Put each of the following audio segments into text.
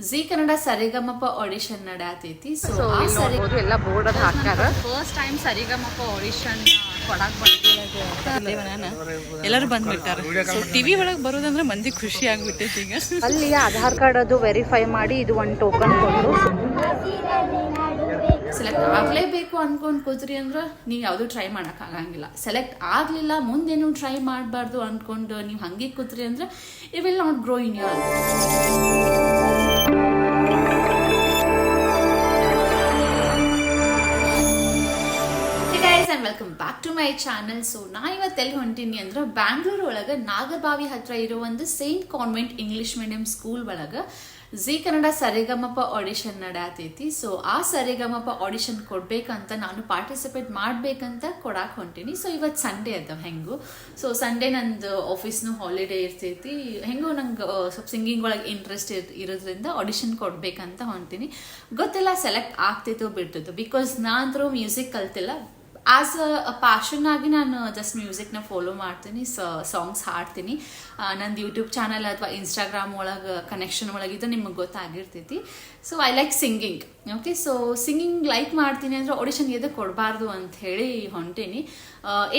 G Kannada ಸರಿಗಮಪ audition ನಡೆಯತೈತಿ. So ನೋಡ್ಬೋದು ಎಲ್ಲ board ಅದು ಹಾಕ್ಯಾರ. ಫಸ್ಟ್ ಟೈಮ್ ಸರಿಗಮಪ ಆಡಿಷನ್ ಕೊಡಕ್ ಬಂದಿಲ್ಲ, ಎಲ್ಲರೂ ಬಂದ್ಬಿಟ್ಟಾರ. ಸೊ ಟಿವಿ ಒಳಗೆ ಬರೋದಂದ್ರೆ ಮಂದಿ ಖುಷಿ ಆಗ್ಬಿಟ್ಟೈತಿ. ಈಗ ಅಲ್ಲಿ ಆಧಾರ್ ಕಾರ್ಡ್ ಅದು ವೆರಿಫೈ ಮಾಡಿ ಇದು ಒಂದು ಟೋಕನ್ ಕೊಟ್ಟು ಸೆಲೆಕ್ಟ್ ಆಗಲೇಬೇಕು ಅನ್ಕೊಂಡು ಕೂತ್ರಿ ಅಂದ್ರೆ ನೀವು ಯಾವುದು ಟ್ರೈ ಮಾಡೋಕ್ಕಾಗಂಗಿಲ್ಲ. ಸೆಲೆಕ್ಟ್ ಆಗಲಿಲ್ಲ ಮುಂದೇನು ಟ್ರೈ ಮಾಡಬಾರ್ದು ಅಂದ್ಕೊಂಡು ನೀವು ಹಂಗೆ ಕೂತ್ರಿ ಅಂದ್ರೆ it will not grow in your. And welcome back to my channel. So ನಾ ಇವತ್ತೆಲ್ಲಿ ಹೊಂಟೀನಿ ಅಂದ್ರೆ ಬ್ಯಾಂಗ್ಳೂರ್ ಒಳಗೆ ನಾಗರಬಾವಿ ಹತ್ರ ಇರೋ ಒಂದು Saint convent English medium school ಒಳಗೆ ಜಿ ಕನ್ನಡ ಸರಿಗಮಪ ಆಡಿಷನ್ ನಡೆಯತೈತಿ. ಸೊ ಆ ಸರಿಗಮಪ ಆಡಿಷನ್ ಕೊಡ್ಬೇಕಂತ ನಾನು ಪಾರ್ಟಿಸಿಪೇಟ್ ಮಾಡ್ಬೇಕಂತ ಕೊಡಾಕ್ ಹೊಂಟೀನಿ. ಸೊ ಇವತ್ತು ಸಂಡೇ ಅದ ಹೆಂಗು. ಸೊ ಸಂಡೇ ನಂದು ಆಫೀಸ್ನು ಹಾಲಿಡೇ ಇರ್ತೈತಿ. ಹೆಂಗೋ ನಂಗೆ ಸ್ವಲ್ಪ ಸಿಂಗಿಂಗ್ ಒಳಗೆ ಇಂಟ್ರೆಸ್ಟ್ ಇರೋದ್ರಿಂದ ಆಡಿಷನ್ ಕೊಡ್ಬೇಕಂತ ಹೊಂಟೀನಿ. ಗೊತ್ತಿಲ್ಲ ಸೆಲೆಕ್ಟ್ ಆಗ್ತೈತೋ ಬಿಡ್ತೈತೋ, ಬಿಕಾಸ್ ನಾನಂತರೂ ಮ್ಯೂಸಿಕ್ ಕಲ್ತಿಲ್ಲ. ಆಸ್ ಅ ಪ್ಯಾಷನ್ ಆಗಿ ನಾನು ಜಸ್ಟ್ ಮ್ಯೂಸಿಕ್ನ ಫಾಲೋ ಮಾಡ್ತೀನಿ, ಸಾಂಗ್ಸ್ ಹಾಡ್ತೀನಿ. ನಂದು ಯೂಟ್ಯೂಬ್ ಚಾನಲ್ ಅಥವಾ ಇನ್ಸ್ಟಾಗ್ರಾಮ್ ಒಳಗೆ ಕನೆಕ್ಷನ್ ಒಳಗಿದ್ದು ನಿಮಗೆ ಗೊತ್ತಾಗಿರ್ತೈತಿ. So I like singing. Okay, so singing like ಮಾಡ್ತೀನಿ ಅಂದರೆ ಆಡಿಷನ್ ಎದಕ್ಕೆ ಕೊಡಬಾರ್ದು ಅಂತ ಹೇಳಿ ಹೊಂಟೀನಿ.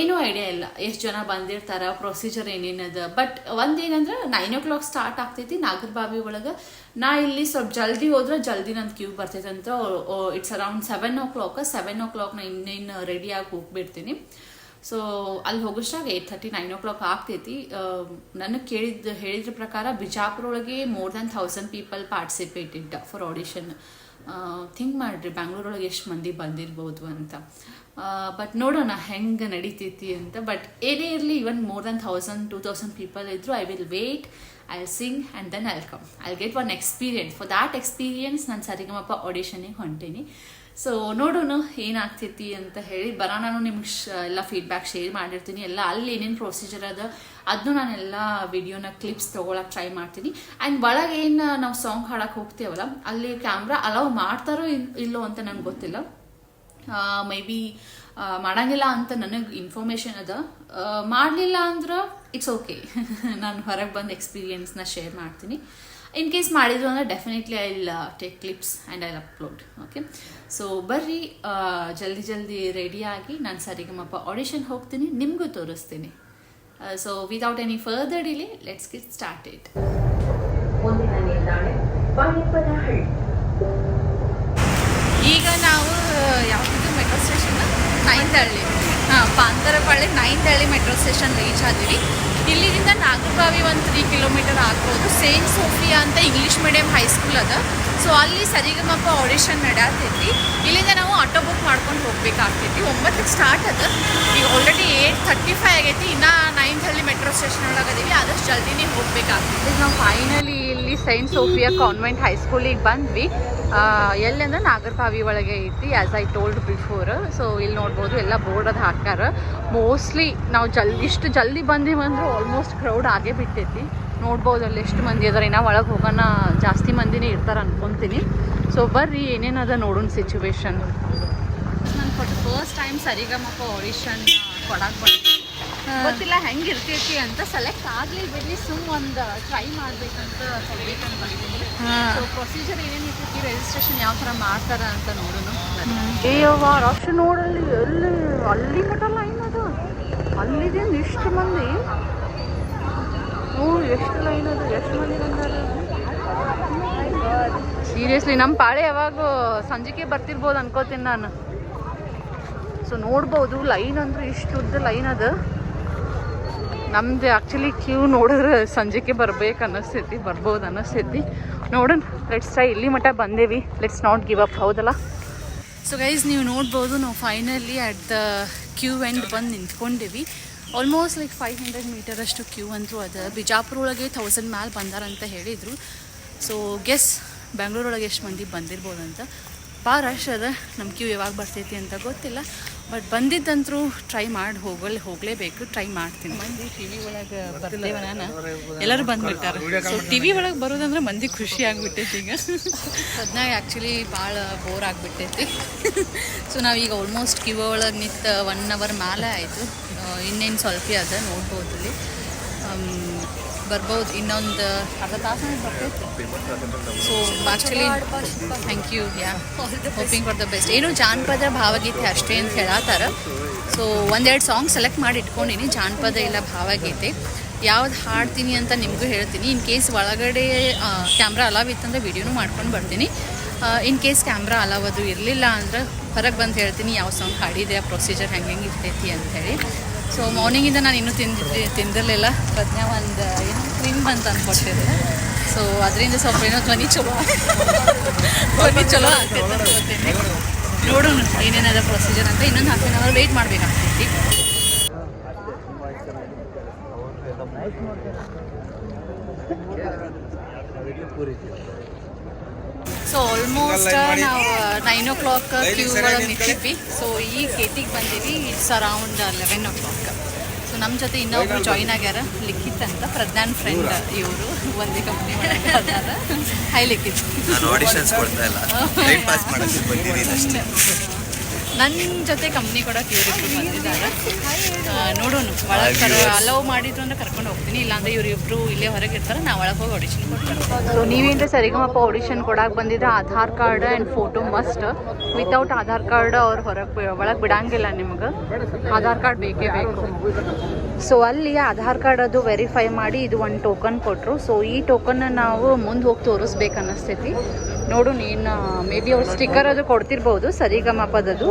ಏನೂ ಐಡಿಯಾ ಇಲ್ಲ ಎಷ್ಟು ಜನ ಬಂದಿರ್ತಾರ, ಪ್ರೊಸೀಜರ್ ಏನೇನದ. ಬಟ್ ಒಂದೇನಂದ್ರೆ 9 o'clock ಸ್ಟಾರ್ಟ್ ಆಗ್ತೈತಿ ನಾಗರಬಾವಿ ಒಳಗೆ. ನಾ ಇಲ್ಲಿ ಸ್ವಲ್ಪ ಜಲ್ದಿ ಹೋದ್ರೆ ಜಲ್ದಿ ನಂದು ಕ್ಯೂ ಬರ್ತೈತೆ ಅಂತ. It's around 7 o'clock. 7 o'clock ನಾ ಇನ್ನೇನು ರೆಡಿಯಾಗಿ ಹೋಗ್ಬಿಡ್ತೀನಿ. ಸೊ ಅಲ್ಲಿ ಹೋಗೋಷ್ಟಾಗ 8:30 9 o'clock ಆಗ್ತೈತಿ. ನನಗೆ ಹೇಳಿದ್ರ ಪ್ರಕಾರ ಬಿಜಾಪುರ ಒಳಗೆ more than 1000 people participated for audition. Think ಮಾಡಿರಿ ಬ್ಯಾಂಗ್ಳೂರೊಳಗೆ ಎಷ್ಟು ಮಂದಿ ಬಂದಿರ್ಬೋದು ಅಂತ. ಬಟ್ ನೋಡೋಣ ಹೆಂಗೆ ನಡೀತೈತಿ ಅಂತ. ಬಟ್ ಏನೇ ಇರಲಿ, ಇವನ್ ಮೋರ್ ದ್ಯಾನ್ 1000-2000 ಪೀಪಲ್ ಇದ್ರು, I will wait, I will sing and then I will come. I will get one experience. For that experience ನಾನು ಸರಿಗಮಪ ಆಡಿಷನಿಗೆ ಹೊಂಟೀನಿ. ಸೊ ನೋಡೋಣ ಏನಾಗ್ತೈತಿ ಅಂತ ಹೇಳಿ. ನಾನು ನಿಮ್ಗೆ ಎಲ್ಲ ಫೀಡ್ಬ್ಯಾಕ್ ಶೇರ್ ಮಾಡಿರ್ತೀನಿ. ಎಲ್ಲ ಅಲ್ಲಿ ಏನೇನು ಪ್ರೊಸೀಜರ್ ಅದ ಅದನ್ನು ನಾನೆಲ್ಲ ವಿಡಿಯೋನ ಕ್ಲಿಪ್ಸ್ ತೊಗೊಳಕ್ಕೆ ಟ್ರೈ ಮಾಡ್ತೀನಿ. ಆ್ಯಂಡ್ ಒಳಗೆ ಏನು ನಾವು ಸಾಂಗ್ ಹಾಡಕ್ಕೆ ಹೋಗ್ತೇವಲ್ಲ, ಅಲ್ಲಿ ಕ್ಯಾಮ್ರಾ ಅಲೌ ಮಾಡ್ತಾರೋ ಇಲ್ಲೋ ಅಂತ ನಂಗೆ ಗೊತ್ತಿಲ್ಲ. ಮೇ ಬಿ ಮಾಡಂಗಿಲ್ಲ ಅಂತ ನನಗೆ ಇನ್ಫಾರ್ಮೇಷನ್ ಅದ. ಮಾಡಲಿಲ್ಲ ಅಂದ್ರೆ ಇಟ್ಸ್ ಓಕೆ. ನಾನು ಹೊರಗೆ ಬಂದು ಎಕ್ಸ್ಪೀರಿಯನ್ಸ್ನ ಶೇರ್ ಮಾಡ್ತೀನಿ. ಇನ್ ಕೇಸ್ ಮಾಡಿದ್ರು ಅಂದರೆ definitely I will take clips and I will upload. Okay, so ಬರ್ರಿ ಜಲ್ದಿ ರೆಡಿಯಾಗಿ ನಾನು ಸರಿಗಮಪ ಆಡಿಷನ್ ಹೋಗ್ತೀನಿ, ನಿಮಗೂ ತೋರಿಸ್ತೀನಿ. So without any further delay let's get started. ಈಗ ನಾವು ಯಾವುದು ಮೆಟ್ರೋ ಸ್ಟೇಷನ್ 9th ಹಳ್ಳಿ, ಪಾಂತರಪಳ್ಳಿ 9th ಹಳ್ಳಿ ಮೆಟ್ರೋ ಸ್ಟೇಷನ್ ರೀಚ್ ಆದ್ವಿ. ಇಲ್ಲಿಂದ ನಾಗರಬಾವಿ ಒಂದು 3 kilometer ಆಗ್ಬೋದು. ಸೇಂಟ್ ಸೋಫಿಯಾ ಅಂತ ಇಂಗ್ಲೀಷ್ ಮೀಡಿಯಂ ಹೈಸ್ಕೂಲ್ ಅದ. ಸೊ ಅಲ್ಲಿ ಸರಿಗಮಪ ಆಡಿಷನ್ ನಡೆಯತೈತಿ. ಇಲ್ಲಿಂದ ನಾವು ಆಟೋ ಬುಕ್ ಮಾಡ್ಕೊಂಡು ಹೋಗ್ಬೇಕಾಗ್ತೈತಿ. 9ಕ್ಕೆ ಸ್ಟಾರ್ಟ್ ಅದ. ಈಗ ಆಲ್ರೆಡಿ 8:35 ಆಗೈತಿ. ಇನ್ನು 9th ಹಳ್ಳಿ ಮೆಟ್ರೋ ಸ್ಟೇಷನ್ ಒಳಗದೀವಿ. ಆದಷ್ಟು ಜಲ್ದಿನೇ ಹೋಗ್ಬೇಕಾಗ್ತೈತಿ. ನಾವು ಫೈನಲಿ ಇಲ್ಲಿ ಸೈಂಟ್ ಸೋಫಿಯಾ ಕಾನ್ವೆಂಟ್ ಹೈಸ್ಕೂಲಿಗೆ ಬಂದ್ವಿ. ಎಲ್ಲಿ ಅಂದ್ರೆ ನಾಗರಬಾವಿ ಒಳಗೆ ಐತಿ, as I told before. So ಇಲ್ಲಿ ನೋಡ್ಬೋದು ಎಲ್ಲ ಬೋರ್ಡ್ ಅದು ಹಾಕ್ಯಾರ. ಮೋಸ್ಟ್ಲಿ ನಾವು ಇಷ್ಟು ಜಲ್ದಿ ಬಂದೀವಂದ್ರೆ ಆಲ್ಮೋಸ್ಟ್ ಕ್ರೌಡ್ ಆಗೇ ಬಿಟ್ಟೈತಿ. ನೋಡ್ಬೋದು ಅಲ್ಲಿ ಎಷ್ಟು ಮಂದಿ ಅದಾರೆ. ನಾವು ಒಳಗೆ ಹೋಗೋಣ ಜಾಸ್ತಿ ಮಂದಿನೇ ಇರ್ತಾರೆ ಅನ್ಕೊತೀನಿ. ಸೊ ಬರ್ರಿ ಏನೇನದ ನೋಡೋಣ ಸಿಚುವೇಶನ್. ನಾನು ಫಸ್ಟ್ ಟೈಮ್ ಸರಿಗಮಪ ಆಡಿಷನ್ ಕೊಡಕ್ಕೆ ಬಂದು ಗೊತ್ತಿಲ್ಲ ಹೆಂಗೆ ಇರ್ತೈತಿ ಅಂತ. ಸೆಲೆಕ್ಟ್ ಆಗಲಿ ಬಿಡಲಿ, ಒಂದು ಟ್ರೈ ಮಾಡ್ಬೇಕಂತ ಕೊಡ್ಬೇಕಂತ ಬಂದಿದ್ದೀನಿ. ಸೊ ಪ್ರೊಸೀಜರ್ ಏನೇನು ಇರ್ತೈತಿ, ರಿಜಿಸ್ಟ್ರೇಷನ್ ಯಾವ ಥರ ಮಾಡ್ತಾರ ಅಂತ ನೋಡೋಣ. ಏಯವ್ವ ರಶ್ ನೋಡಲ್ಲಿ, ಅಲ್ಲಿ ಮಟ್ಟ ಲೈನ್ ಅದು. ಅಲ್ಲಿದೇನು ಇಷ್ಟು ಮಂದಿ, ಎಷ್ಟು ಲೈನ್ ಅದು, ಎಷ್ಟು ಮಂದಿ ಬಂದಾರ. ಸೀರಿಯಸ್ಲಿ ನಮ್ಮ ಪಾಳೆ ಯಾವಾಗ ಸಂಜೆಗೆ ಬರ್ತಿರ್ಬೋದು ಅನ್ಕೋತೀನಿ ನಾನು. ಸೊ ನೋಡ್ಬೋದು ಲೈನ್ ಅಂದ್ರೆ ಇಷ್ಟು ಉದ್ದ ಲೈನ್ ಅದು. ನಮ್ದು ಆ್ಯಕ್ಚುಲಿ ಕ್ಯೂ ನೋಡಿದ್ರೆ ಸಂಜೆಗೆ ಬರ್ಬೇಕು ಅನ್ನಿಸ್ತೈತಿ, ಬರ್ಬೋದು ಅನ್ನಿಸ್ತೈತಿ. ನೋಡೋಣ, ಲೆಟ್ಸ್ ಟ್ರೈ. ಇಲ್ಲಿ ಮಟ್ಟ ಬಂದೇವಿ, ಲೆಟ್ಸ್ ನಾಟ್ ಗಿವ್ ಅಪ್, ಹೌದಲ್ಲ. ಸೊ ಗೈಸ್ ನೀವು ನೋಡ್ಬೋದು, ನಾವು finally at the queue end ಬಂದು ನಿಂತ್ಕೊಂಡಿವಿ. ಆಲ್ಮೋಸ್ಟ್ ಲೈಕ್ 500 meter ಅಷ್ಟು ಕ್ಯೂ ಅಂತೂ ಅದ. ಬಿಜಾಪುರ ಒಳಗೆ 1000 ಮೇಲೆ ಬಂದಾರಂತ ಹೇಳಿದರು. ಸೊ ಗೆಸ್ ಬೆಂಗಳೂರೊಳಗೆ ಎಷ್ಟು ಮಂದಿ ಬಂದಿರ್ಬೋದಂತ. ಭಾಳ ರಶ್ ಅದ. ನಮ್ಮ ಕ್ಯೂ ಯಾವಾಗ ಬರ್ತೈತಿ ಅಂತ ಗೊತ್ತಿಲ್ಲ. ಬಟ್ ಬಂದಿದ್ದಂತರೂ ಟ್ರೈ ಮಾಡಿ ಹೋಗಲೇಬೇಕು. ಟ್ರೈ ಮಾಡ್ತೀನಿ. ಮಂದಿ ಟಿ ವಿ ಒಳಗೆ ಬರ್ತೇವೆ, ನಾನು ಎಲ್ಲರೂ ಬಂದುಬಿಟ್ಟಾರೆ. ಸೊ ಟಿ ವಿ ಒಳಗೆ ಬರೋದಂದ್ರೆ ಮಂದಿ ಖುಷಿ ಆಗಿಬಿಟ್ಟೈತಿ. ಈಗ ಅದನ್ನ ಆ್ಯಕ್ಚುಲಿ ಭಾಳ ಬೋರ್ ಆಗಿಬಿಟ್ಟೈತಿ. ಸೊ ನಾವೀಗ ಆಲ್ಮೋಸ್ಟ್ ಕ್ಯೂ ಒಳಗೆ ನಿಂತು 1 hour ಮೇಲೆ ಆಯಿತು. ಇನ್ನೇನು ಸ್ವಲ್ಪ ಅದ, ನೋಡ್ಬೋದು ಇಲ್ಲಿ ಬರ್ಬೋದು. ಇನ್ನೊಂದು ಅರ್ಧ ತಾಸು ಬರ್ತೈತಿ. So actually thank you yeah hoping for the best. ಏನು ಜಾನಪದ ಭಾವಗೀತೆ ಅಷ್ಟೇ ಅಂತ ಹೇಳತ್ತಾರ. ಸೊ ಒಂದೆರಡು ಸಾಂಗ್ ಸೆಲೆಕ್ಟ್ ಮಾಡಿ ಇಟ್ಕೊಂಡಿನಿ, ಜಾನಪದ ಇಲ್ಲ ಭಾವಗೀತೆ. ಯಾವ್ದು ಹಾಡ್ತೀನಿ ಅಂತ ನಿಮಗೂ ಹೇಳ್ತೀನಿ. ಇನ್ ಕೇಸ್ ಒಳಗಡೆ ಕ್ಯಾಮ್ರಾ ಅಲಾವ್ ಇತ್ತಂದ್ರೆ ವೀಡಿಯೋನೂ ಮಾಡ್ಕೊಂಡು ಬರ್ತೀನಿ. ಇನ್ ಕೇಸ್ ಕ್ಯಾಮ್ರಾ ಅಲಾವ್ ಅದು ಇರಲಿಲ್ಲ ಅಂದ್ರೆ ಹೊರಗೆ ಬಂದು ಹೇಳ್ತೀನಿ ಯಾವ ಸಾಂಗ್ ಹಾಡಿದೆ, ಆ ಪ್ರೊಸೀಜರ್ ಹೆಂಗೆ ಇರ್ತೈತಿ ಅಂಥೇಳಿ. ಸೊ ಮಾರ್ನಿಂಗಿಂದ ನಾನು ಇನ್ನೂ ತಿಂದಿರಲಿಲ್ಲ. ಪ್ರಜ್ಞಾ ಒಂದು ಏನೋ ಕ್ರೀಮ್ ಬಂತ ಅಂದ್ಕೊಟ್ಟಿದ್ದೆ. ಸೊ ಅದರಿಂದ ಸ್ವಲ್ಪ ಏನೋ ಧ್ವನಿ ಚಲೋ ಆಗ್ತೈತೆ ಅನ್ಕೋತೀನಿ. ನೋಡೋಣ ಏನೇನದ ಪ್ರೊಸೀಜರ್ ಅಂತ. ಇನ್ನೊಂದು ಹಾಫ್ ಆನ್ ಅವರ್ ವೆಯ್ಟ್ ಮಾಡಬೇಕಾಗ್ತೈತಿ. ಸೊ ಆಲ್ಮೋಸ್ಟ್ ನಾವು 9 o'clock ಕ್ಯೂ ಒಳಗೆ ನಿಂತಿದ್ವಿ. ಸೊ ಈ ಗೇಟಿಗೆ ಬಂದೀವಿ. It's around 11 o'clock. ಸೊ ನಮ್ಮ ಜೊತೆ ಇನ್ನೊಬ್ರು ಜಾಯಿನ್ ಆಗ್ಯಾರ, ಲಿಖಿತ್ ಅಂತ, ಪ್ರಜ್ಞಾನ್ ಫ್ರೆಂಡ್. ಇವರು ಒಂದೇ ಕಂಪ್ನಿ ಒಳಗೆ ಅದಾರ. ಹೈ ಲಿಖಿತ್. ನನ್ನ ಜೊತೆ ಕಂಪ್ನಿ ಕೊಡೋಕೆ ಇವರಿಬ್ರು ಬಂದಿದ್ದಾರೆ. ನೋಡೋಣ ಒಳಗೆ ಅಲೌ ಮಾಡಿದ್ರು ಅಂದ್ರೆ ಕರ್ಕೊಂಡು ಹೋಗ್ತೀನಿ, ಇಲ್ಲಾಂದ್ರೆ ಇವರಿಬ್ರು ಇಲ್ಲೇ ಹೊರಗೆ ಇರ್ತಾರೆ, ನಾವು ಒಳಗೆ ಹೋಗಿ ಆಡಿಷನ್ ಕೊಡ್ತಾರೆ. ಸೊ ನೀವೇನ್ರೆ ಸರಿಗಮಪ ಆಡಿಷನ್ ಕೊಡಕ್ಕೆ ಬಂದಿದ್ರೆ Aadhaar card and photo must. Without Aadhaar card ಅವ್ರು ಒಳಗೆ ಬಿಡಂಗಿಲ್ಲ, ನಿಮ್ಗೆ ಆಧಾರ್ ಕಾರ್ಡ್ ಬೇಕೇ ಬೇಕು. ಸೊ ಅಲ್ಲಿ ಆಧಾರ್ ಕಾರ್ಡ್ ಅದು ವೆರಿಫೈ ಮಾಡಿ ಇದು ಒಂದು ಟೋಕನ್ ಕೊಟ್ಟರು. ಸೊ ಈ ಟೋಕನ್ನ ನಾವು ಮುಂದೆ ಹೋಗಿ ತೋರಿಸ್ಬೇಕು ಅನ್ನಿಸ್ತೈತಿ. ನೋಡು ನೀನು ಮೇ ಬಿ ಅವ್ರು ಸ್ಟಿಕ್ಕರ್ ಅದು ಕೊಡ್ತಿರ್ಬೋದು ಸರಿಗಮಪದದು.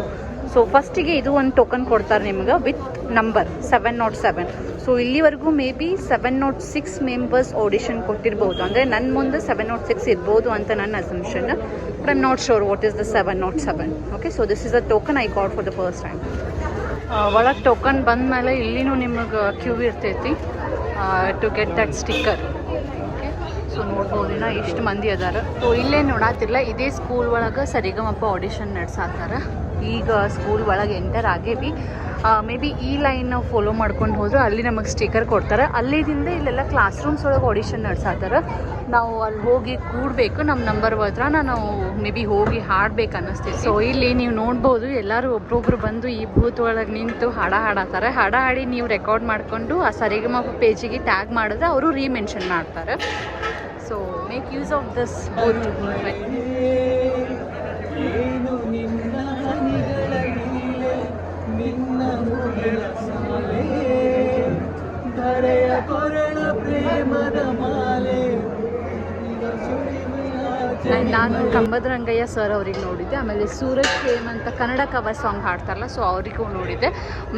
ಸೊ ಫಸ್ಟಿಗೆ ಇದು ಒಂದು ಟೋಕನ್ ಕೊಡ್ತಾರೆ ನಿಮ್ಗೆ ವಿತ್ ನಂಬರ್ 707. ಸೊ ಇಲ್ಲಿವರೆಗೂ ಮೇ ಬಿ 706 ಮೆಂಬರ್ಸ್ ಆಡಿಷನ್ ಕೊಟ್ಟಿರ್ಬೋದು. ಅಂದರೆ ನನ್ನ ಮುಂದೆ 706 ಇರ್ಬೋದು ಅಂತ ನನ್ನ assumption. But I am not sure what is the 707. Okay, so this is the token I got for the first time. ಒಳಗೆ ಟೋಕನ್ ಬಂದ ಮೇಲೆ ಇಲ್ಲಿನೂ ನಿಮಗೆ ಕ್ಯೂ ಇರ್ತೈತಿ to get that sticker. Okay, so ನೋಡ್ಬೋದಿನ ಎಷ್ಟು ಮಂದಿ ಅದಾರ. ಸೊ ಇಲ್ಲೇ ನೋಡತ್ತಿಲ್ಲ, ಇದೇ ಸ್ಕೂಲ್ ಒಳಗೆ ಸರಿಗಮಪ ಆಡಿಷನ್ ನಡೆಸಾತಾರ. ಈಗ ಸ್ಕೂಲ್ ಒಳಗೆ ಎಂಟರ್ ಆಗೇವಿ. ಮೇ ಬಿ ಈ ಲೈನ್ ಫಾಲೋ ಮಾಡ್ಕೊಂಡು ಹೋದ್ರೆ ಅಲ್ಲಿ ನಮಗೆ ಸ್ಟಿಕ್ಕರ್ ಕೊಡ್ತಾರೆ. ಅಲ್ಲಿದಿಂದ ಇಲ್ಲೆಲ್ಲ ಕ್ಲಾಸ್ ರೂಮ್ಸ್ ಒಳಗೆ ಆಡಿಷನ್ ನಡೆಸಾತಾರ. ನಾವು ಅಲ್ಲಿ ಹೋಗಿ ಕೂಡಬೇಕು, ನಮ್ಮ ನಂಬರ್ ಹತ್ರ ನಾವು ಮೇ ಬಿ ಹೋಗಿ ಹಾಡ್ಬೇಕು ಅನ್ನಿಸ್ತೀವಿ. ಸೊ ಇಲ್ಲಿ ನೀವು ನೋಡ್ಬೋದು ಎಲ್ಲರೂ ಒಬ್ರೊಬ್ರು ಬಂದು ಈ ಬೂತ್ ಒಳಗೆ ನಿಂತು ಹಾಡಾಡ್ತಾರೆ. ಹಾಡಿ ನೀವು ರೆಕಾರ್ಡ್ ಮಾಡಿಕೊಂಡು ಆ ಸರಿಗಮಪ ಪೇಜಿಗೆ ಟ್ಯಾಗ್ ಮಾಡಿದ್ರೆ ಅವರು ರೀಮೆನ್ಷನ್ ಮಾಡ್ತಾರೆ. So make use of this booth. ನಾನು ಕಂಬದ ರಂಗಯ್ಯ ಸರ್ ಅವ್ರಿಗೆ ನೋಡಿದ್ದೆ. ಆಮೇಲೆ ಸೂರಜ್ ಪ್ರೇಮ್ ಅಂತ ಕನ್ನಡ ಕವರ್ ಸಾಂಗ್ ಹಾಡ್ತಾರಲ್ಲ, ಸೊ ಅವರಿಗೂ ನೋಡಿದ್ದೆ.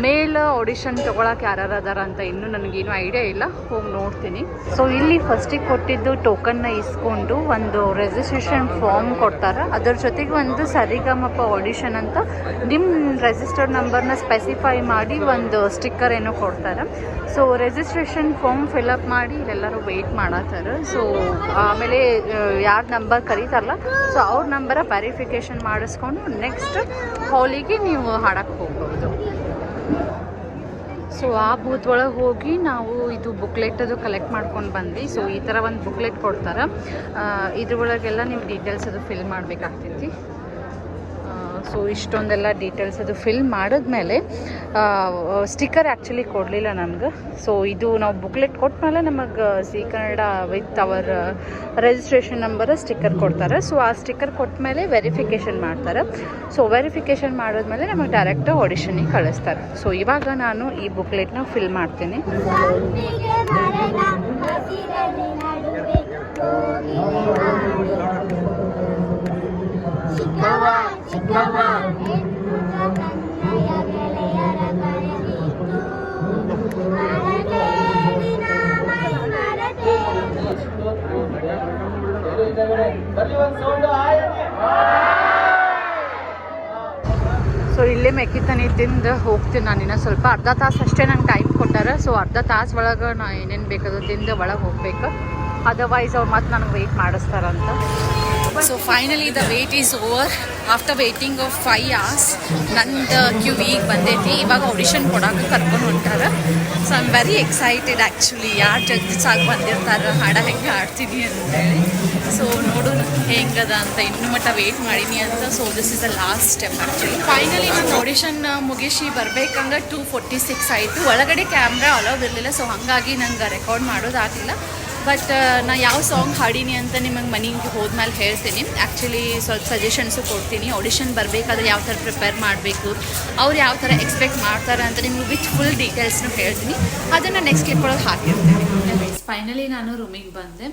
ಮೇಲ್ ಆಡಿಷನ್ ತೊಗೊಳಕ್ಕೆ ಯಾರು ಅದಾರ ಅಂತ ಇನ್ನೂ ನನಗೇನು ಐಡಿಯಾ ಇಲ್ಲ, ಹೋಗಿ ನೋಡ್ತೀನಿ. ಸೊ ಇಲ್ಲಿ ಫಸ್ಟಿಗೆ ಕೊಟ್ಟಿದ್ದು ಟೋಕನ್ನ ಇಸ್ಕೊಂಡು ಒಂದು ರಿಜಿಸ್ಟ್ರೇಷನ್ ಫಾರ್ಮ್ ಕೊಡ್ತಾರೆ. ಅದರ ಜೊತೆಗೆ ಒಂದು ಸರಿಗಮಪ ಆಡಿಷನ್ ಅಂತ ನಿಮ್ಮ ರಿಜಿಸ್ಟರ್ಡ್ ನಂಬರ್ನ ಸ್ಪೆಸಿಫೈ ಮಾಡಿ ಒಂದು ಸ್ಟಿಕ್ಕರ್ ಏನೋ ಕೊಡ್ತಾರೆ. ಸೊ ರಿಜಿಸ್ಟ್ರೇಷನ್ ಫಾರ್ಮ್ ಫಿಲಪ್ ಮಾಡಿ ಇಲ್ಲೆಲ್ಲರೂ ವೆಯ್ಟ್ ಮಾಡತ್ತಾರೆ. ಸೊ ಆಮೇಲೆ ಯಾರು ನಂಬರ್ ಕರೀತಾರಲ್ಲ, ಸೊ ಅವ್ರ ನಂಬರ ವೆರಿಫಿಕೇಷನ್ ಮಾಡಿಸ್ಕೊಂಡು ನೆಕ್ಸ್ಟ್ ಹಾಲಿಗೆ ನೀವು ಹಾಡಕ್ಕೆ ಹೋಗ್ಬೋದು. ಸೊ ಆ ಬೂತ್ ಒಳಗೆ ಹೋಗಿ ನಾವು ಇದು ಬುಕ್ಲೆಟ್ ಅದು ಕಲೆಕ್ಟ್ ಮಾಡ್ಕೊಂಡು ಬಂದ್ವಿ. ಸೊ ಈ ಥರ ಒಂದು ಬುಕ್ಲೆಟ್ ಕೊಡ್ತಾರೆ. ಇದ್ರ ಒಳಗೆಲ್ಲ ನಿಮ್ಮ ಡೀಟೇಲ್ಸ್ ಅದು ಫಿಲ್ ಮಾಡಬೇಕಾಗ್ತೈತಿ. ಸೊ ಇಷ್ಟೊಂದೆಲ್ಲ ಡೀಟೇಲ್ಸ್ ಅದು ಫಿಲ್ ಮಾಡಿದ್ಮೇಲೆ ಸ್ಟಿಕ್ಕರ್ ಆ್ಯಕ್ಚುಲಿ ಕೊಡಲಿಲ್ಲ ನಮ್ಗೆ. ಸೊ ಇದು ನಾವು ಬುಕ್ಲೆಟ್ ಕೊಟ್ಮೇಲೆ ನಮಗೆ Zee Kannada with our registration number sticker ಕೊಡ್ತಾರೆ. ಸೊ ಆ ಸ್ಟಿಕ್ಕರ್ ಕೊಟ್ಟಮೇಲೆ ವೆರಿಫಿಕೇಷನ್ ಮಾಡ್ತಾರೆ. ಸೊ ವೆರಿಫಿಕೇಷನ್ ಮಾಡಿದ್ಮೇಲೆ ನಮಗೆ ಡೈರೆಕ್ಟ್ ಆಡಿಷನಿಗೆ ಕಳಿಸ್ತಾರೆ. ಸೊ ಇವಾಗ ನಾನು ಈ ಬುಕ್ಲೆಟ್ನ ಫಿಲ್ ಮಾಡ್ತೀನಿ. ಸೊ ಇಲ್ಲೇ ಮೆಕ್ಕಿತನಿ ತಿಂದು ಹೋಗ್ತೀನಿ ನಾನು. ಇನ್ನೂ ಸ್ವಲ್ಪ ಅರ್ಧ ತಾಸು ಅಷ್ಟೇ ನಂಗೆ ಟೈಮ್ ಕೊಟ್ಟಾರೆ. ಸೊ ಅರ್ಧ ತಾಸು ಒಳಗೆ ನಾ ಏನೇನು ಬೇಕದು ತಿಂದು ಒಳಗೆ ಹೋಗ್ಬೇಕು. ಅದರ್ವೈಸ್ ಅವ್ರು ಮತ್ತೆ ನನಗೆ ವೆಯ್ಟ್ ಮಾಡಿಸ್ತಾರಂತ. So finally the wait is over. After waiting of 5 hours ನಂದು ಕ್ಯೂ ಈಗ ಬಂದೈತಿ. ಇವಾಗ ಆಡಿಷನ್ ಕೊಡೋಕೆ ಕರ್ಕೊಂಡು ಹೊಂಟಾರ. So I am very excited actually. ಯಾರು ಜಡ್ಜಸ್ ಆಗಿ ಬಂದಿರ್ತಾರೆ, ಹಾಡ ಹೆಂಗೆ ಆಡ್ತೀನಿ ಅಂತೇಳಿ. ಸೊ ನೋಡೋಣ ಹೆಂಗದ ಅಂತ. ಇನ್ನೂ ಮಟ್ಟ ವೆಯ್ಟ್ ಮಾಡೀನಿ ಅಂತ. So this is the last step actually. Finally ನಾನು ಆಡಿಷನ್ ಮುಗಿಸಿ ಬರ್ಬೇಕಂದ್ರೆ 2:46 ಆಯಿತು. ಒಳಗಡೆ ಕ್ಯಾಮ್ರಾ ಅಲೌವ್ ಇರಲಿಲ್ಲ. ಸೊ ಹಾಗಾಗಿ ನಂಗೆ ರೆಕಾರ್ಡ್ ಮಾಡೋದಾಗಲಿಲ್ಲ. ಬಟ್ ನಾ ಯಾವ ಸಾಂಗ್ ಹಾಡೀನಿ ಅಂತ ನಿಮಗೆ ಮನೆಗೆ ಹೋದ್ಮೇಲೆ ಹೇಳ್ತೀನಿ. ಆ್ಯಕ್ಚುಲಿ ಸ್ವಲ್ಪ ಸಜೆಷನ್ಸು ಕೊಡ್ತೀನಿ. ಆಡಿಷನ್ ಬರಬೇಕಾದ್ರೆ ಯಾವ ಥರ ಪ್ರಿಪೇರ್ ಮಾಡಬೇಕು, ಅವ್ರು ಯಾವ ಥರ ಎಕ್ಸ್ಪೆಕ್ಟ್ ಮಾಡ್ತಾರೆ ಅಂತ ನಿಮ್ಗೆ ವಿತ್ ಫುಲ್ ಡೀಟೇಲ್ಸ್ನು ಹೇಳ್ತೀನಿ. ಅದನ್ನು ನೆಕ್ಸ್ಟ್ ಕ್ಲಿಪ್ ಒಳಗೆ ಹಾಕಿರ್ತೀನಿ. ಫೈನಲಿ ನಾನು ರೂಮಿಗೆ ಬಂದೆ.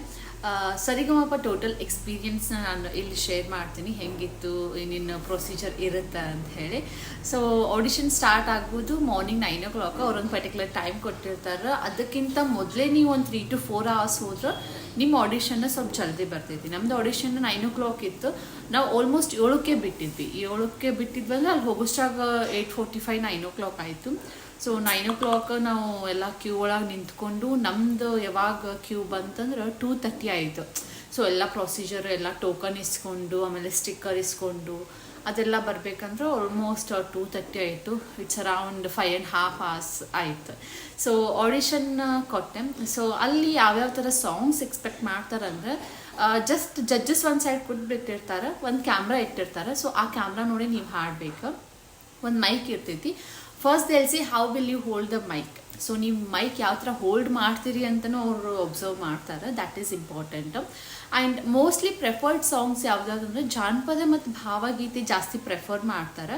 ಸರಿಗಮಪ ಟೋಟಲ್ ಎಕ್ಸ್ಪೀರಿಯನ್ಸ್ನ ನಾನು ಇಲ್ಲಿ ಶೇರ್ ಮಾಡ್ತೀನಿ, ಹೆಂಗಿತ್ತು, ಏನೇನು ಪ್ರೊಸೀಜರ್ ಇರುತ್ತೆ ಅಂತ ಹೇಳಿ. ಸೊ ಆಡಿಷನ್ ಸ್ಟಾರ್ಟ್ ಆಗ್ಬೋದು ಮಾರ್ನಿಂಗ್ 9 o'clock. ಅವ್ರೊಂದು ಪರ್ಟಿಕ್ಯುಲರ್ ಟೈಮ್ ಕೊಟ್ಟಿರ್ತಾರೆ. ಅದಕ್ಕಿಂತ ಮೊದಲೇ ನೀವು ಒಂದು 3 to 4 hours ಹೋದ್ರೆ ನಿಮ್ಮ ಆಡಿಷನ್ನ ಸ್ವಲ್ಪ ಜಲ್ದಿ ಬರ್ತೈತಿ. ನಮ್ಮದು ಆಡಿಷನ್ 9 o'clock ಇತ್ತು. ನಾವು ಆಲ್ಮೋಸ್ಟ್ 7ಕ್ಕೆ ಬಿಟ್ಟಿದ್ವಿ. 7ಕ್ಕೆ ಬಿಟ್ಟಿದ್ವಲ್ಲ, ಅಲ್ಲಿ ಹೋಗೋಷ್ಟಾಗ 8:45 9 o'clock ಆಯಿತು. ಸೊ 9 o'clock ನಾವು ಎಲ್ಲ ಕ್ಯೂ ಒಳಗೆ ನಿಂತ್ಕೊಂಡು ನಮ್ಮದು ಯಾವಾಗ ಕ್ಯೂ ಬಂತಂದ್ರೆ 2:30 ಆಯಿತು. ಸೊ ಎಲ್ಲ ಪ್ರೊಸೀಜರ್ ಎಲ್ಲ ಟೋಕನ್ ಇಸ್ಕೊಂಡು ಆಮೇಲೆ ಸ್ಟಿಕ್ಕರ್ ಇಸ್ಕೊಂಡು ಅದೆಲ್ಲ ಬರಬೇಕಂದ್ರೆ ಆಲ್ಮೋಸ್ಟ್ 2:30 ಆಯಿತು. ಇಟ್ಸ್ ಅರೌಂಡ್ 5.5 hours ಆಯಿತು. ಸೊ ಆಡಿಷನ್ ಕೊಟ್ಟೆ. ಸೊ ಅಲ್ಲಿ ಯಾವ್ಯಾವ ಥರ ಸಾಂಗ್ಸ್ ಎಕ್ಸ್ಪೆಕ್ಟ್ ಮಾಡ್ತಾರಂದ್ರೆ ಜಸ್ಟ್ ಜಡ್ಜಸ್ ಒಂದು ಸೈಡ್ ಕೊಟ್ಬಿಟ್ಟಿರ್ತಾರೆ, ಒಂದು ಕ್ಯಾಮ್ರಾ ಇಟ್ಟಿರ್ತಾರೆ. ಸೊ ಆ ಕ್ಯಾಮ್ರಾ ನೋಡಿ ನೀವು ಹಾಡಬೇಕು. ಒಂದು ಮೈಕ್ ಇರ್ತೈತಿ. First see how will you hold the mic. So ನೀವು ಮೈಕ್ ಯಾವ ಥರ ಹೋಲ್ಡ್ ಮಾಡ್ತೀರಿ ಅಂತಲೂ ಅವರು ಒಬ್ಸರ್ವ್ ಮಾಡ್ತಾರೆ. That is important. And mostly preferred songs ಯಾವುದಾದಂದ್ರೆ ಜಾನಪದ ಮತ್ತು ಭಾವಗೀತೆ ಜಾಸ್ತಿ ಪ್ರೆಫರ್ ಮಾಡ್ತಾರೆ.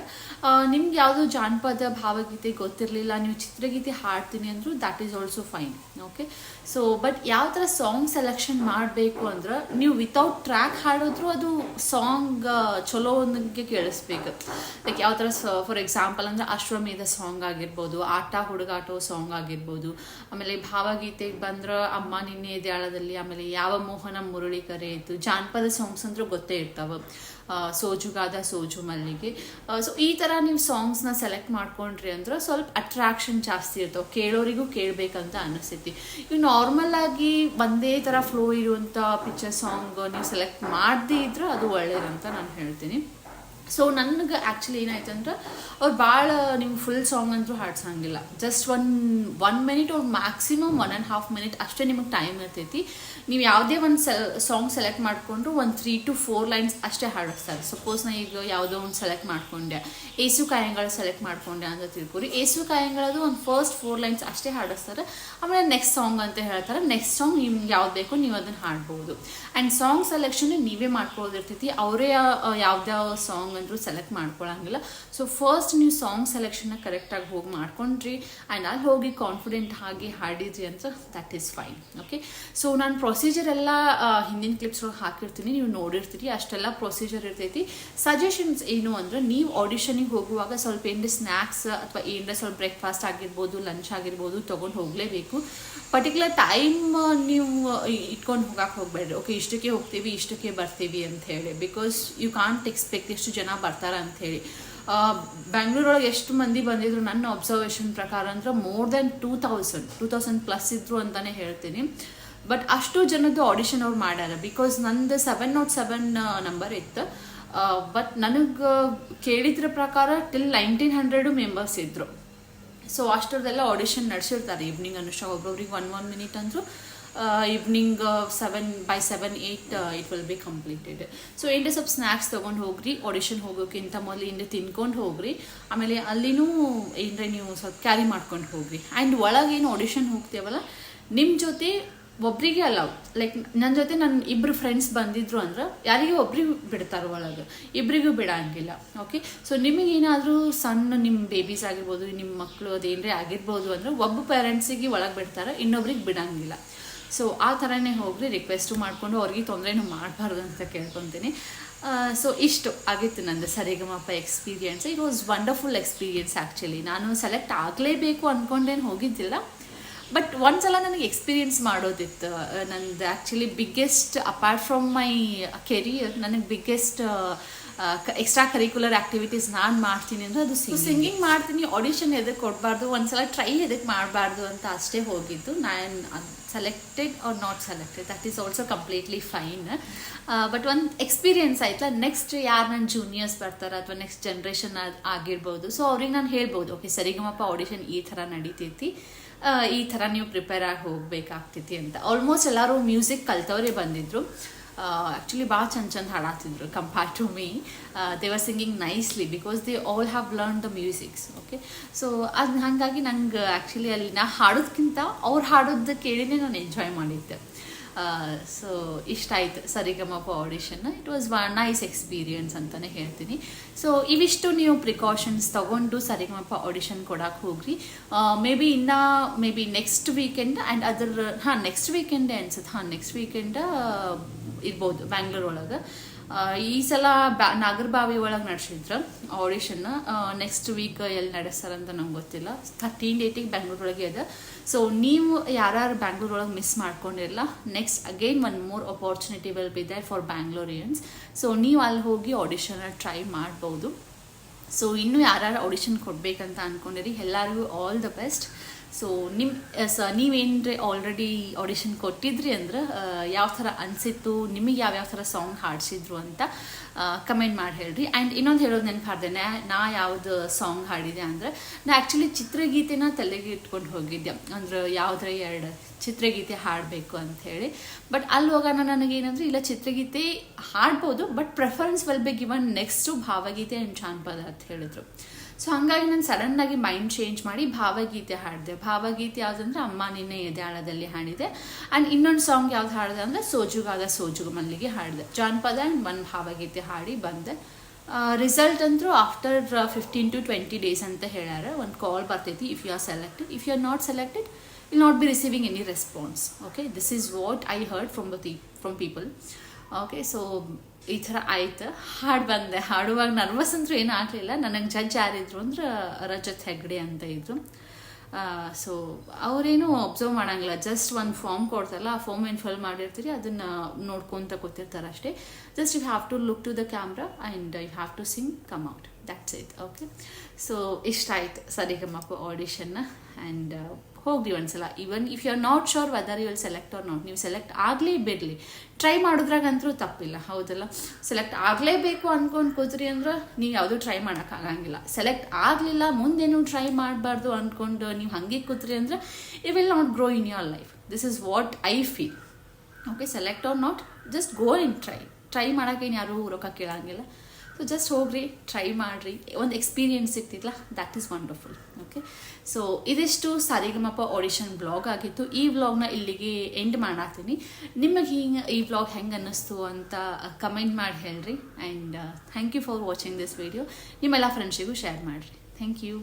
ನಿಮ್ಗೆ ಯಾವುದು ಜಾನಪದ ಭಾವಗೀತೆ ಗೊತ್ತಿರಲಿಲ್ಲ, ನೀವು ಚಿತ್ರಗೀತೆ ಹಾಡ್ತೀನಿ ಅಂದರೂ that is also fine. Okay. So but ಯಾವ ಥರ ಸಾಂಗ್ ಸೆಲೆಕ್ಷನ್ ಮಾಡಬೇಕು ಅಂದ್ರೆ ನೀವು ವಿತೌಟ್ ಟ್ರ್ಯಾಕ್ ಹಾಡಿದ್ರು ಅದು ಸಾಂಗ್ ಚಲೋ ಒಂದಿಗೆ ಕೇಳಿಸ್ಬೇಕು. ಲೈಕ್ ಯಾವ ಥರ ಫಾರ್ ಎಕ್ಸಾಂಪಲ್ ಅಂದರೆ ಅಶ್ವಮೇಧ ಸಾಂಗ್ ಆಗಿರ್ಬೋದು, ಆಟ ಹುಡುಗಾಟೋ ಸಾಂಗ್ ಆಗಿರ್ಬೋದು. ಆಮೇಲೆ ಭಾವಗೀತೆಗೆ ಬಂದ್ರೆ ಅಮ್ಮ ನಿನ್ನೆ ದ್ಯಾಳದಲ್ಲಿ, ಆಮೇಲೆ ಯಾವ ಮೋಹನ ಮುರಳಿ ಕರೆ ಇತ್ತು. ಜಾನಪದ ಸಾಂಗ್ಸ್ ಅಂದ್ರೆ ಗೊತ್ತೇ ಇರ್ತಾವೆ, ಸೋಜುಗಾದ ಸೋಜು ಮಲ್ಲಿಗೆ. ಸೊ ಈ ಥರ ನೀವು ಸಾಂಗ್ಸ್ನ ಸೆಲೆಕ್ಟ್ ಮಾಡ್ಕೊಂಡ್ರಿ ಅಂದ್ರೆ ಸ್ವಲ್ಪ ಅಟ್ರಾಕ್ಷನ್ ಜಾಸ್ತಿ ಇರ್ತವೆ, ಕೇಳೋರಿಗೂ ಕೇಳಬೇಕಂತ ಅನಿಸ್ತೈತಿ. ಇವು ನಾರ್ಮಲ್ ಆಗಿ ಒಂದೇ ಥರ ಫ್ಲೋ ಇರುವಂಥ ಪಿಕ್ಚರ್ ಸಾಂಗ್ ನೀವು ಸೆಲೆಕ್ಟ್ ಮಾಡದೇ ಇದ್ರೆ ಅದು ಒಳ್ಳೇದಂತ ನಾನು ಹೇಳ್ತೀನಿ. ಸೊ ನನಗೆ ಆ್ಯಕ್ಚುಲಿ ಏನಾಯ್ತು ಅಂದ್ರೆ ಅವ್ರು ಭಾಳ ನಿಮ್ಗೆ ಫುಲ್ ಸಾಂಗ್ ಅಂತೂ ಹಾಡ್ಸಂಗಿಲ್ಲ. ಜಸ್ಟ್ ಒನ್ ಮಿನಿಟ್ ಅವ್ರು ಮ್ಯಾಕ್ಸಿಮಮ್ 1.5 minutes ಅಷ್ಟೇ ನಿಮಗೆ ಟೈಮ್ ಇರ್ತೈತಿ. ನೀವು ಯಾವುದೇ ಒಂದು ಸಾಂಗ್ ಸೆಲೆಕ್ಟ್ ಮಾಡಿಕೊಂಡ್ರು ಒಂದು 3 to 4 lines ಅಷ್ಟೇ ಹಾಡಿಸ್ತಾರೆ. ಸಪೋಸ್ ನಾ ಈಗ ಯಾವುದೋ ಒಂದು ಸೆಲೆಕ್ಟ್ ಮಾಡ್ಕೊಂಡೆ, ಏಸು ಕಾಯಂಗಳ ಸೆಲೆಕ್ಟ್ ಮಾಡ್ಕೊಂಡೆ ಅಂತ ತಿಳ್ಕೊರಿ. ಏಸು ಕಾಯಂಗಳದು ಒಂದು ಫಸ್ಟ್ 4 lines ಅಷ್ಟೇ ಹಾಡಿಸ್ತಾರೆ. ಆಮೇಲೆ ನೆಕ್ಸ್ಟ್ ಸಾಂಗ್ ಅಂತ ಹೇಳ್ತಾರೆ. ನೆಕ್ಸ್ಟ್ ಸಾಂಗ್ ನಿಮ್ಗೆ ಯಾವ್ದು ಬೇಕೋ ನೀವು ಅದನ್ನು ಹಾಡ್ಬೋದು. ಆ್ಯಂಡ್ ಸಾಂಗ್ ಸೆಲೆಕ್ಷನ್ ನೀವೇ ಮಾಡ್ಕೊಳ್ಳೋದಿರ್ತೈತಿ, ಅವರೇ ಯಾವ್ದಾವ ಸಾಂಗ್ ಅಂದರೂ ಸೆಲೆಕ್ಟ್ ಮಾಡ್ಕೊಳ್ಳೋಂಗಿಲ್ಲ. ಸೊ ಫಸ್ಟ್ ನೀವು ಸಾಂಗ್ ಸೆಲೆಕ್ಷನ್ನ ಕರೆಕ್ಟಾಗಿ ಹೋಗಿ ಮಾಡ್ಕೊಂಡ್ರಿ ಆ್ಯಂಡ್ ಅಲ್ಲಿ ಹೋಗಿ ಕಾನ್ಫಿಡೆಂಟ್ ಆಗಿ ಹಾಡಿದ್ರಿ ಅಂತ that is fine. Okay. So ನಾನು ಪ್ರೊಸೀಜರ್ ಎಲ್ಲ ಹಿಂದಿನ ಕ್ಲಿಪ್ಸ್ ಒಳಗೆ ಹಾಕಿರ್ತೀನಿ, ನೀವು ನೋಡಿರ್ತೀರಿ. ಅಷ್ಟೆಲ್ಲ ಪ್ರೊಸೀಜರ್ ಇರ್ತೈತಿ. ಸಜೆಷನ್ಸ್ ಏನು ಅಂದರೆ ನೀವು ಆಡಿಷನಿಗೆ ಹೋಗುವಾಗ ಸ್ವಲ್ಪ ಏನರ ಸ್ನ್ಯಾಕ್ಸ್ ಅಥವಾ ಏನರ ಸ್ವಲ್ಪ ಬ್ರೇಕ್ಫಾಸ್ಟ್ ಆಗಿರ್ಬೋದು, ಲಂಚ್ ಆಗಿರ್ಬೋದು ತೊಗೊಂಡು ಹೋಗಲೇಬೇಕು. ಪರ್ಟಿಕ್ಯುಲರ್ ಟೈಮ್ ನೀವು ಇಟ್ಕೊಂಡು ಹೋಗಕ್ಕೆ ಹೋಗಬೇಡ್ರಿ. ಓಕೆ ಇಷ್ಟಕ್ಕೆ ಹೋಗ್ತೀವಿ ಇಷ್ಟಕ್ಕೆ ಬರ್ತೀವಿ ಅಂತ ಹೇಳಿ, ಬಿಕಾಸ್ ಯು ಕಾಂಟ್ ಎಕ್ಸ್ಪೆಕ್ಟ್ ಎಷ್ಟು ಜನ ಬರ್ತಾರೆ ಅಂಥೇಳಿ. ಬ್ಯಾಂಗ್ಳೂರೊಳಗೆ ಎಷ್ಟು ಮಂದಿ ಬಂದಿದ್ರು ನನ್ನ ಅಬ್ಸರ್ವೇಷನ್ ಪ್ರಕಾರ ಅಂದ್ರೆ ಮೋರ್ ದೆನ್ 2000 ಪ್ಲಸ್ ಇದ್ರು ಅಂತಲೇ ಹೇಳ್ತೀನಿ. ಬಟ್ ಅಷ್ಟು ಜನದ್ದು ಆಡಿಷನ್ ಅವ್ರು ಮಾಡ್ಯಾರ. ಬಿಕಾಸ್ ನಂದು 707 ನಂಬರ್ ಇತ್ತು. ಬಟ್ ನನಗೆ ಕೇಳಿದ್ರ ಪ್ರಕಾರ ಟಿಲ್ 1900 ಮೆಂಬರ್ಸ್ ಇದ್ದರು. ಸೊ ಅಷ್ಟರದೆಲ್ಲ ಆಡಿಷನ್ ನಡೆಸಿರ್ತಾರೆ ಈವ್ನಿಂಗ್ ಅನ್ನೋಷ್ಟು. ಒಬ್ಬೊಬ್ರಿಗೆ 1 minute ಅಂದರು evening 7 it will be completed. So ಏನರ ಸ್ವಲ್ಪ ಸ್ನ್ಯಾಕ್ಸ್ ತೊಗೊಂಡು ಹೋಗ್ರಿ. ಆಡಿಷನ್ ಹೋಗೋಕ್ಕಿಂತ ಮೊದಲು ಏನರ ತಿನ್ಕೊಂಡು ಹೋಗ್ರಿ. ಆಮೇಲೆ ಅಲ್ಲಿನೂ ಏನರ ನೀವು ಸ್ವಲ್ಪ ಕ್ಯಾರಿ ಮಾಡ್ಕೊಂಡು ಹೋಗ್ರಿ. ಆ್ಯಂಡ್ ಒಳಗೇನು ಆಡಿಷನ್ ಹೋಗ್ತೀವಲ್ಲ ನಿಮ್ಮ ಜೊತೆ ಒಬ್ರಿಗೆ ಅಲ್ಲ, ಲೈಕ್ ನನ್ನ ಜೊತೆ ನನ್ನ 2 ಫ್ರೆಂಡ್ಸ್ ಬಂದಿದ್ರು ಅಂದ್ರೆ ಯಾರಿಗೆ ಒಬ್ರಿಗೆ ಬಿಡ್ತಾರೆ ಒಳಗೆ, ಇಬ್ಬರಿಗೂ ಬಿಡೋಂಗಿಲ್ಲ. ಓಕೆ. ಸೊ ನಿಮಗೇನಾದರೂ ಸಣ್ಣ ನಿಮ್ಮ ಬೇಬೀಸ್ ಆಗಿರ್ಬೋದು, ನಿಮ್ಮ ಮಕ್ಕಳು ಅದೇನರೇ ಆಗಿರ್ಬೋದು ಅಂದರೆ ಒಬ್ಬ ಪೇರೆಂಟ್ಸಿಗೆ ಒಳಗೆ ಬಿಡ್ತಾರೆ, ಇನ್ನೊಬ್ರಿಗೆ ಬಿಡೋಂಗಿಲ್ಲ. ಸೊ ಆ ಥರನೇ ಹೋಗ್ರಿ. ರಿಕ್ವೆಸ್ಟು ಮಾಡಿಕೊಂಡು ಅವ್ರಿಗೆ ತೊಂದರೆನೂ ಮಾಡಬಾರ್ದು ಅಂತ ಕೇಳ್ಕೊತೀನಿ. ಸೊ ಇಷ್ಟು ಆಗಿತ್ತು ನಂದು Saregamapa experience. It was wonderful experience actually. ನಾನು ಸೆಲೆಕ್ಟ್ ಆಗಲೇಬೇಕು ಅಂದ್ಕೊಂಡೇನು ಹೋಗಿದ್ದಿಲ್ಲ. ಬಟ್ ಒಂದ್ಸಲ ನನಗೆ ಎಕ್ಸ್ಪೀರಿಯನ್ಸ್ ಮಾಡೋದಿತ್ತು. ನಂದು actually biggest apart from my career, ನನಗೆ ಬಿಗ್ಗೆಸ್ಟ್ ಎಕ್ಸ್ಟ್ರಾ ಕರಿಕ್ಯುಲರ್ ಆ್ಯಕ್ಟಿವಿಟೀಸ್ ನಾನು ಮಾಡ್ತೀನಿ ಅಂದರೆ ಅದು ಸಿಂಗಿಂಗ್ ಮಾಡ್ತೀನಿ. ಆಡಿಷನ್ ಎದಕ್ಕೆ ಕೊಡಬಾರ್ದು, ಒಂದ್ಸಲ ಟ್ರೈ ಎದಕ್ಕೆ ಮಾಡಬಾರ್ದು ಅಂತ ಅಷ್ಟೇ ಹೋಗಿದ್ದು. ನಾನು selected or not selected that is also completely fine. But ಒಂದು ಎಕ್ಸ್ಪೀರಿಯನ್ಸ್ ಆಯ್ತಲ್ಲ. ನೆಕ್ಸ್ಟ್ ಯಾರು ನನ್ನ ಜೂನಿಯರ್ಸ್ ಬರ್ತಾರೆ ಅಥವಾ ನೆಕ್ಸ್ಟ್ ಜನ್ರೇಷನ್ ಆಗಿರ್ಬೋದು, ಸೊ ಅವ್ರಿಗೆ ನಾನು ಹೇಳ್ಬೋದು ಓಕೆ ಸರಿಗಮಪ ಆಡಿಷನ್ ಈ ಥರ ನಡೀತೈತಿ, ಈ ಥರ ನೀವು ಪ್ರಿಪೇರ್ ಆಗಿ ಹೋಗ್ಬೇಕಾಗ್ತೈತಿ ಅಂತ. ಆಲ್ಮೋಸ್ಟ್ ಎಲ್ಲರೂ ಮ್ಯೂಸಿಕ್ ಕಲ್ತವರೇ ಬಂದಿದ್ರು. ಆ್ಯಕ್ಚುಲಿ ಭಾಳ ಚಂದ ಹಾಡಾತಿದ್ರು compare to me. They were singing nicely because they all have learn the musics. Okay. So ಅದು ಹಾಗಾಗಿ ನಂಗೆ ಆ್ಯಕ್ಚುಲಿ ಅಲ್ಲಿ ನಾ ಹಾಡೋದಕ್ಕಿಂತ ಅವ್ರು ಹಾಡೋದು ಕೇಳಿನೇ ನಾನು ಎಂಜಾಯ್ ಮಾಡಿದ್ದೆ. ಸೊ ಇಷ್ಟ ಆಯ್ತು Saregamapa audition. It was nice experience ಅಂತಲೇ ಹೇಳ್ತೀನಿ. ಸೊ ಇವಿಷ್ಟು ನೀವು ಪ್ರಿಕಾಷನ್ಸ್ ತೊಗೊಂಡು ಸರಿಗಮಪ ಆಡಿಷನ್ ಕೊಡಕ್ಕೆ ಹೋಗ್ರಿ. Maybe next weekend and next ವೀಕೆಂಡೇ ಅನ್ಸುತ್ತೆ. ನೆಕ್ಸ್ಟ್ ವೀಕೆಂಡ ಇರ್ಬೋದು ಬ್ಯಾಂಗ್ಳೂರ್ ಒಳಗೆ. ಈ ಸಲ ನಾಗರಬಾವಿ ಒಳಗೆ ನಡೆಸಿದ್ರು ಆಡಿಷನ್. ನೆಕ್ಸ್ಟ್ ವೀಕ್ ಎಲ್ಲಿ ನಡೆಸ್ತಾರಂತ ನಂಗೆ ಗೊತ್ತಿಲ್ಲ. 13 ಡೇಟಿಗೆ ಬ್ಯಾಂಗ್ಳೂರೊಳಗೆ ಇದೆ. ಸೊ ನೀವು ಯಾರು ಬ್ಯಾಂಗ್ಳೂರೊಳಗೆ ಮಿಸ್ ಮಾಡ್ಕೊಂಡಿರಲ್ಲ, next again one more opportunity will be there for Bangaloreans. So ನೀವು ಅಲ್ಲಿ ಹೋಗಿ ಆಡಿಷನ್ನ ಟ್ರೈ ಮಾಡ್ಬೋದು. ಸೊ ಇನ್ನೂ ಯಾರು ಆಡಿಷನ್ ಕೊಡಬೇಕಂತ ಅಂದ್ಕೊಂಡಿರಿ ಎಲ್ಲರಿಗೂ ಆಲ್ ದ ಬೆಸ್ಟ್. ಸೊ ನೀವೇನ್ರಿ ಆಲ್ರೆಡಿ ಆಡಿಷನ್ ಕೊಟ್ಟಿದ್ರಿ ಅಂದ್ರೆ ಯಾವ ಥರ ಅನಿಸಿತ್ತು, ನಿಮಗೆ ಯಾವ್ಯಾವ ಥರ ಸಾಂಗ್ ಹಾಡಿಸಿದ್ರು ಅಂತ ಕಮೆಂಟ್ ಮಾಡಿ ಹೇಳ್ರಿ. ಆ್ಯಂಡ್ ಇನ್ನೊಂದು ಹೇಳೋದು ನೆನಪಾರ್ದೇನೆ, ನಾ ಯಾವ್ದು ಸಾಂಗ್ ಹಾಡಿದೆ ಅಂದರೆ ನಾ ಆ್ಯಕ್ಚುಲಿ ಚಿತ್ರಗೀತೆನ ತಲೆಗೆ ಇಟ್ಕೊಂಡು ಹೋಗಿದ್ದೆ. ಅಂದ್ರೆ ಯಾವುದ್ರ 2 ಚಿತ್ರಗೀತೆ ಹಾಡಬೇಕು ಅಂಥೇಳಿ. ಬಟ್ ಅಲ್ಲಿ ಹೋಗೋಣ ನನಗೇನಂದ್ರೆ ಇಲ್ಲ, ಚಿತ್ರಗೀತೆ ಹಾಡ್ಬೋದು but preference will be given next ಭಾವಗೀತೆ ಆ್ಯಂಡ್ ಜಾನಪದ ಅಂತ ಹೇಳಿದರು. ಸೊ ಹಾಗಾಗಿ ನಾನು ಸಡನ್ನಾಗಿ ಮೈಂಡ್ ಚೇಂಜ್ ಮಾಡಿ ಭಾವಗೀತೆ ಹಾಡಿದೆ. ಭಾವಗೀತೆ ಯಾವುದಂದ್ರೆ ಅಮ್ಮ ನಿನ್ನೆ ಎದೆಯಾಳದಲ್ಲಿ ಹಾಡಿದೆ. ಆ್ಯಂಡ್ ಇನ್ನೊಂದು ಸಾಂಗ್ ಯಾವ್ದು ಹಾಡಿದೆ ಅಂದರೆ ಸೋಜುಗಾದ ಸೋಜುಗು ಮಲ್ಲಿಗೆ ಹಾಡಿದೆ. ಜಾನಪದ ಆ್ಯಂಡ್ 1 ಭಾವಗೀತೆ ಹಾಡಿ ಬಂದೆ. ರಿಸಲ್ಟ್ ಅಂತೂ ಆಫ್ಟರ್ 15 to 20 ಡೇಸ್ ಅಂತ ಹೇಳ್ಯಾರ. ಒಂದು ಕಾಲ್ ಬರ್ತೈತಿ if you are selected. If you are not selected will not be receiving any response. Okay, this is what I heard from people. Okay, so ಈ ಥರ ಆಯ್ತು. ಬಂದೆ. ಹಾಡುವಾಗ ನರ್ವಸ್ ಅಂತೂ ಏನೂ ಆಗಲಿಲ್ಲ. ನನಗೆ ಜಡ್ಜ್ ಯಾರಿದ್ರು ಅಂದ್ರೆ ರಜತ್ ಹೆಗ್ಡೆ ಅಂತ ಇದ್ರು. ಸೊ ಅವರೇನು ಅಬ್ಸರ್ವ್ ಮಾಡೋಂಗಿಲ್ಲ, ಜಸ್ಟ್ ಒಂದು ಫಾರ್ಮ್ ಕೊಡ್ತಾರಲ್ಲ, ಆ ಫಾರ್ಮ್ ಏನು ಫಿಲ್ ಮಾಡಿರ್ತೀರಿ ಅದನ್ನು ನೋಡ್ಕೊತ ಕೂತಿರ್ತಾರೆ ಅಷ್ಟೇ. Just you have to look to the camera and you have to sing come out, that's it. Okay, so ಇಷ್ಟ ಆಯ್ತು ಸರಿಗಮಪ ಆಡಿಷನ್ನ. ಆ್ಯಂಡ್ ಹೋಗ್ರಿ ಒಂದ್ಸಲ. Even if you are not sure whether you will select or not, ನೀವು select ಆಗಲಿ ಬಿಡಲಿ, try ಮಾಡೋದ್ರಾಗಂತೂ ತಪ್ಪಿಲ್ಲ, ಹೌದಲ್ಲ. ಸೆಲೆಕ್ಟ್ ಆಗಲೇಬೇಕು ಅಂದ್ಕೊಂಡು ಕೂತ್ರಿ ಅಂದ್ರೆ ನೀವು ಯಾವುದೂ ಟ್ರೈ ಮಾಡೋಕ್ಕಾಗಂಗಿಲ್ಲ. ಸೆಲೆಕ್ಟ್ ಆಗಲಿಲ್ಲ, ಮುಂದೇನು ಟ್ರೈ ಮಾಡಬಾರ್ದು ಅಂದ್ಕೊಂಡು ನೀವು ಹಾಗೆ ಕೂತ್ರಿ ಅಂದರೆ you will not grow in your life. This is what I feel. Okay, select or not, just go in try ಮಾಡೋಕ್ಕೇನು ಯಾರೂ ರೊಕ್ಕ ಕೇಳೋಂಗಿಲ್ಲ. ಸೊ ಜಸ್ಟ್ ಹೋಗ್ರಿ, ಟ್ರೈ ಮಾಡಿರಿ, ಒಂದು ಎಕ್ಸ್ಪೀರಿಯನ್ಸ್ ಸಿಗ್ತಿತ್ತಲ್ಲ, that is wonderful. Okay, so ಇದಿಷ್ಟು ಸರಿಗಮಪ ಆಡಿಷನ್ ವ್ಲಾಗ್ ಆಗಿತ್ತು. ಈ ವ್ಲಾಗ್ನ ಇಲ್ಲಿಗೆ ಎಂಡ್ ಮಾಡಾತೀನಿ. ನಿಮಗೆ ಈ ವ್ಲಾಗ್ ಹೆಂಗೆ ಅನ್ನಿಸ್ತು ಅಂತ ಕಮೆಂಟ್ ಮಾಡಿ ಹೇಳ್ರಿ. And thank you for watching this video. ನಿಮ್ಮೆಲ್ಲ ಫ್ರೆಂಡ್ಸಿಗೂ ಶೇರ್ ಮಾಡಿರಿ. Thank you.